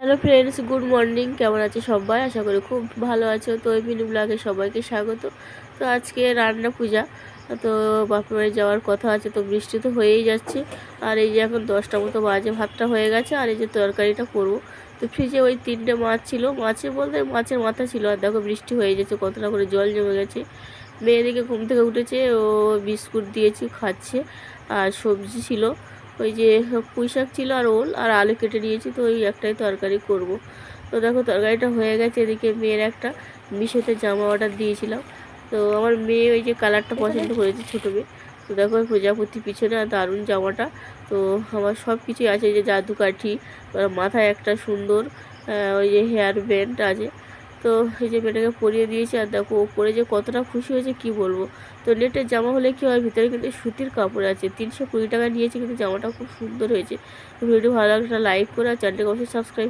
Hello friends, good morning. কেমন আছে সবাই? আশা করি খুব ভালো আছো। তো এই মিনি ব্লগে সবাইকে স্বাগত। তো আজকে রান্না পূজা, তো বাপের বাড়ি যাওয়ার কথা আছে। তো বৃষ্টি তো হয়েই যাচ্ছে, আর এই যে এখন 10টা মতো বাজে, ভাতটা হয়ে গেছে আর এই যে তরকারিটা করবো। তো ফ্রিজে ওই 3টে মাছ ছিল, মাছের বলতে মাছের মাথা ছিল, আর দেখো বৃষ্টি হয়ে যাচ্ছে, কতটা করে জল জমে গেছে। মেয়েদিকে ঘুম থেকে উঠেছে, ও বিস্কুট দিয়েছি খাচ্ছে। আর সবজি ছিল ওই যে পুঁই শাক ছিল, আর ওল আর আলু কেটে নিয়েছি, তো ওই একটাই তরকারি করব। তো দেখো তরকারিটা হয়ে গেছে। এদিকে মেয়ের একটা মিশোতে জামা অর্ডার দিয়েছিলাম। তো আমার মেয়ে ওই যে কালারটা পছন্দ করেছে, ছোটো মেয়ে। তো দেখো ওই প্রজাপতি পিছনে আর দারুণ জামাটা। তো আমার সব কিছুই আছে, এই যে জাদুকাঠি, মাথায় একটা সুন্দর ওই যে হেয়ার ব্যান্ড আছে। তো এই যে মেয়েটাকে পরিয়ে দিয়েছি, আর দেখো ও পরে যে কতটা খুশি হয়েছে কি বলবো। তো নেটের জামা হলে কি হয়, ভিতরে কিন্তু সুতির কাপড় আছে। 320 টাকা নিয়েছে, কিন্তু জামাটা খুব সুন্দর হয়েছে। ভিডিও ভালো লাগলে লাইক করে আর চ্যানেলটাকে অবশ্যই সাবস্ক্রাইব